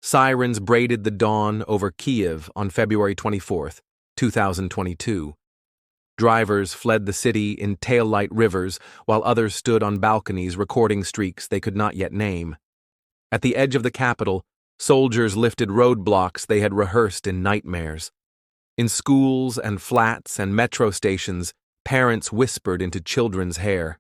Sirens braided the dawn over Kyiv on February 24, 2022. Drivers fled the city in tail-light rivers while others stood on balconies recording streaks they could not yet name. At the edge of the capital, soldiers lifted roadblocks they had rehearsed in nightmares. In schools and flats and metro stations, parents whispered into children's hair.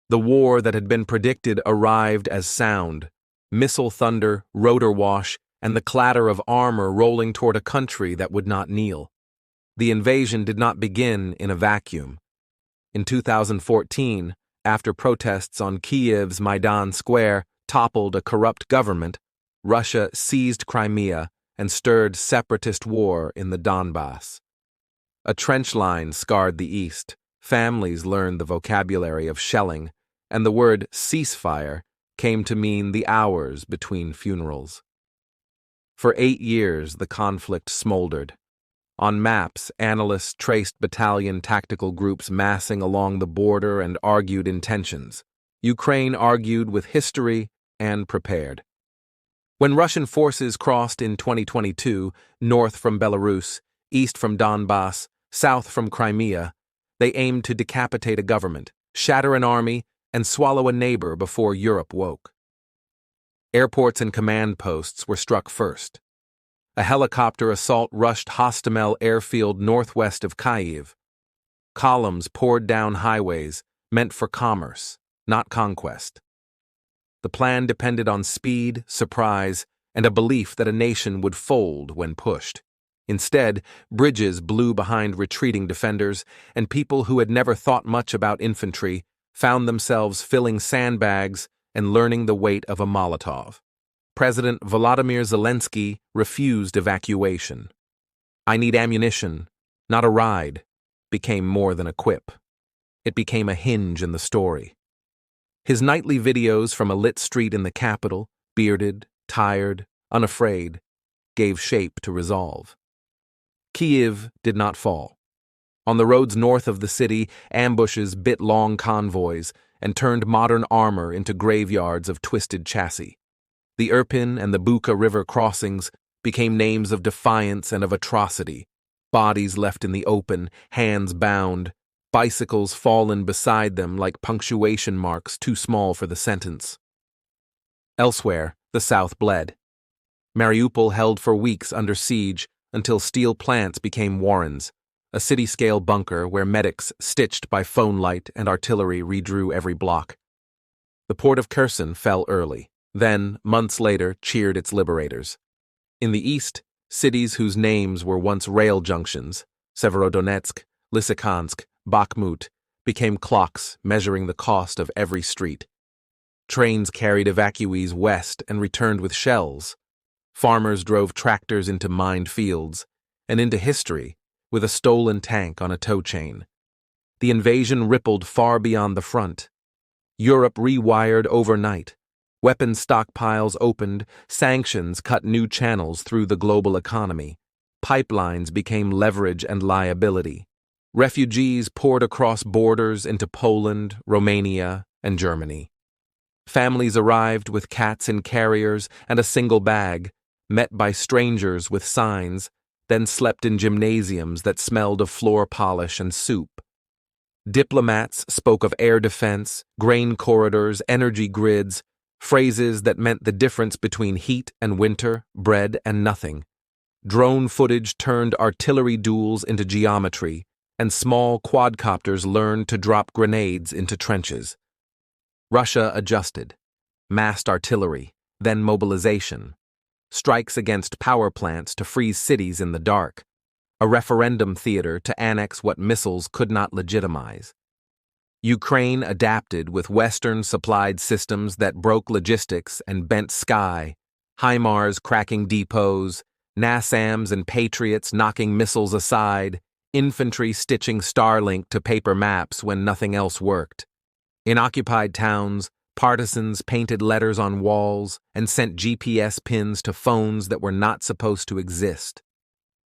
The war that had been predicted arrived as sound, missile thunder, rotor wash, and the clatter of armor rolling toward a country that would not kneel. The invasion did not begin in a vacuum. In 2014, after protests on Kyiv's Maidan Square toppled a corrupt government, Russia seized Crimea and stirred separatist war in the Donbass. A trench line scarred the east, families learned the vocabulary of shelling, and the word ceasefire came to mean the hours between funerals. For 8 years, the conflict smoldered. On maps, analysts traced battalion tactical groups massing along the border and argued intentions. Ukraine argued with history and prepared. When Russian forces crossed in 2022, north from Belarus, east from Donbass, south from Crimea, they aimed to decapitate a government, shatter an army, and swallow a neighbor before Europe woke. Airports and command posts were struck first. A helicopter assault rushed Hostomel airfield northwest of Kyiv. Columns poured down highways, meant for commerce, not conquest. The plan depended on speed, surprise, and a belief that a nation would fold when pushed. Instead, bridges blew behind retreating defenders, and people who had never thought much about infantry found themselves filling sandbags and learning the weight of a Molotov. President Volodymyr Zelensky refused evacuation. "I need ammunition, not a ride," became more than a quip. It became a hinge in the story. His nightly videos from a lit street in the capital, bearded, tired, unafraid, gave shape to resolve. Kyiv did not fall. On the roads north of the city, ambushes bit long convoys and turned modern armor into graveyards of twisted chassis. The Irpin and the Buka River crossings became names of defiance and of atrocity, bodies left in the open, hands bound, bicycles fallen beside them like punctuation marks too small for the sentence. Elsewhere, the south bled. Mariupol held for weeks under siege until steel plants became warrens, a city-scale bunker where medics stitched by phone light and artillery redrew every block. The port of Kherson fell early. Then, months later, cheered its liberators. In the east, cities whose names were once rail junctions, Severodonetsk, Lysychansk, Bakhmut, became clocks measuring the cost of every street. Trains carried evacuees west and returned with shells. Farmers drove tractors into mined fields, and into history with a stolen tank on a tow chain. The invasion rippled far beyond the front. Europe rewired overnight. Weapons stockpiles opened, sanctions cut new channels through the global economy. Pipelines became leverage and liability. Refugees poured across borders into Poland, Romania, and Germany. Families arrived with cats in carriers and a single bag, met by strangers with signs, then slept in gymnasiums that smelled of floor polish and soup. Diplomats spoke of air defense, grain corridors, energy grids, phrases that meant the difference between heat and winter, bread and nothing. Drone footage turned artillery duels into geometry, and small quadcopters learned to drop grenades into trenches. Russia adjusted. Massed artillery, then mobilization. Strikes against power plants to freeze cities in the dark. A referendum theater to annex what missiles could not legitimize. Ukraine adapted with Western-supplied systems that broke logistics and bent sky, HIMARS cracking depots, NASAMS and Patriots knocking missiles aside, infantry stitching Starlink to paper maps when nothing else worked. In occupied towns, partisans painted letters on walls and sent GPS pins to phones that were not supposed to exist.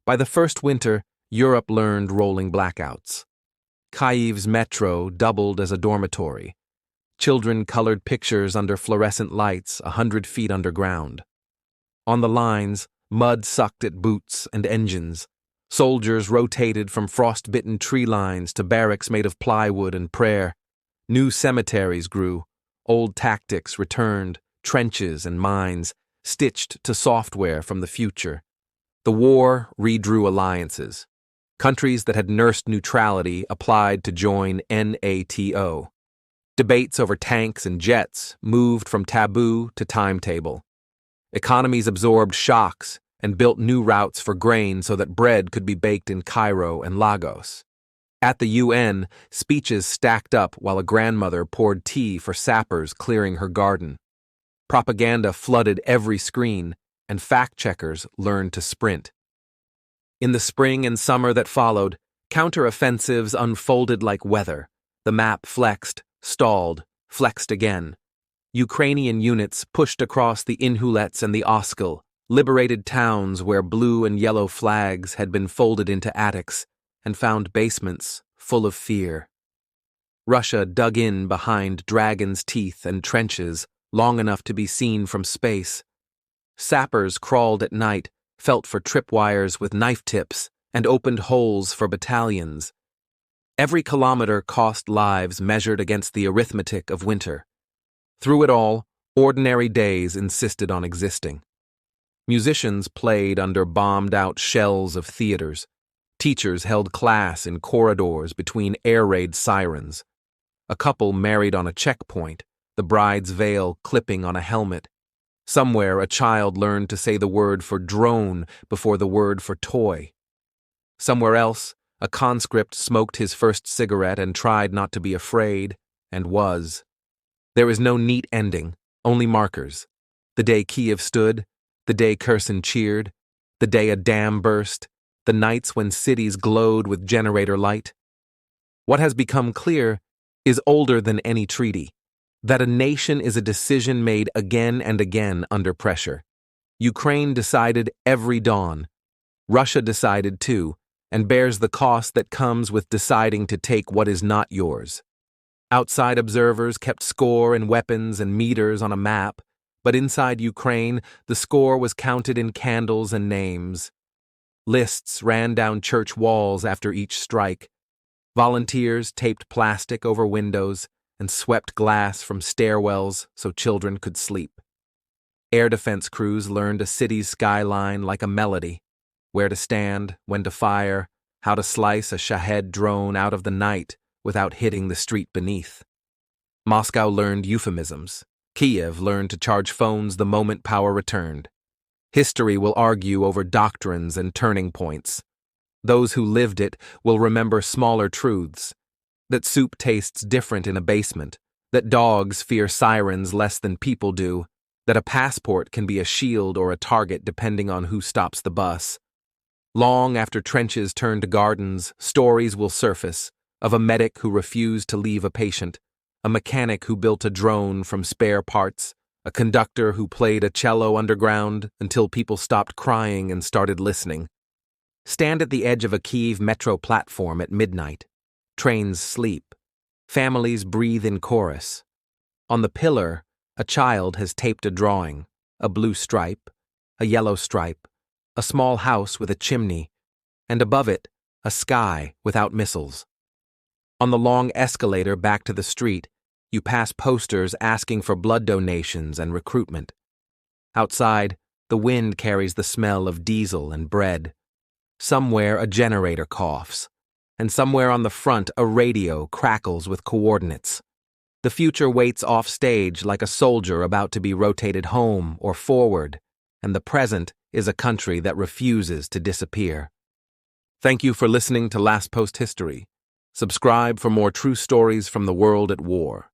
By the first winter, Europe learned rolling blackouts. Kyiv's metro doubled as a dormitory. Children colored pictures under fluorescent lights 100 feet underground. On the lines, mud sucked at boots and engines. Soldiers rotated from frost-bitten tree lines to barracks made of plywood and prayer. New cemeteries grew. Old tactics returned, trenches and mines, stitched to software from the future. The war redrew alliances. Countries that had nursed neutrality applied to join NATO. Debates over tanks and jets moved from taboo to timetable. Economies absorbed shocks and built new routes for grain so that bread could be baked in Cairo and Lagos. At the UN, speeches stacked up while a grandmother poured tea for sappers clearing her garden. Propaganda flooded every screen, and fact-checkers learned to sprint. In the spring and summer that followed, counter-offensives unfolded like weather. The map flexed, stalled, flexed again. Ukrainian units pushed across the Inhulets and the Oskil, liberated towns where blue and yellow flags had been folded into attics, and found basements full of fear. Russia dug in behind dragons' teeth and trenches long enough to be seen from space. Sappers crawled at night, felt for tripwires with knife tips, and opened holes for battalions. Every kilometer cost lives measured against the arithmetic of winter. Through it all, ordinary days insisted on existing. Musicians played under bombed-out shells of theaters. Teachers held class in corridors between air raid sirens. A couple married on a checkpoint, the bride's veil clipping on a helmet. Somewhere a child learned to say the word for drone before the word for toy. Somewhere else, a conscript smoked his first cigarette and tried not to be afraid, and was. There is no neat ending, only markers. The day Kyiv stood, the day Kherson cheered, the day a dam burst, the nights when cities glowed with generator light. What has become clear is older than any treaty, that a nation is a decision made again and again under pressure. Ukraine decided every dawn. Russia decided too, and bears the cost that comes with deciding to take what is not yours. Outside observers kept score in weapons and meters on a map, but inside Ukraine, the score was counted in candles and names. Lists ran down church walls after each strike. Volunteers taped plastic over windows and swept glass from stairwells so children could sleep. Air defense crews learned a city's skyline like a melody, where to stand, when to fire, how to slice a Shahed drone out of the night without hitting the street beneath. Moscow learned euphemisms. Kyiv learned to charge phones the moment power returned. History will argue over doctrines and turning points. Those who lived it will remember smaller truths. That soup tastes different in a basement. That dogs fear sirens less than people do. That a passport can be a shield or a target depending on who stops the bus. Long after trenches turn to gardens, stories will surface of a medic who refused to leave a patient, a mechanic who built a drone from spare parts, a conductor who played a cello underground until people stopped crying and started listening. Stand at the edge of a Kyiv metro platform at midnight. Trains sleep. Families breathe in chorus. On the pillar, a child has taped a drawing, a blue stripe, a yellow stripe, a small house with a chimney, and above it, a sky without missiles. On the long escalator back to the street, you pass posters asking for blood donations and recruitment. Outside, the wind carries the smell of diesel and bread. Somewhere a generator coughs, and somewhere on the front a radio crackles with coordinates. The future waits off stage like a soldier about to be rotated home or forward, and the present is a country that refuses to disappear. Thank you for listening to Last Post History. Subscribe for more true stories from the world at war.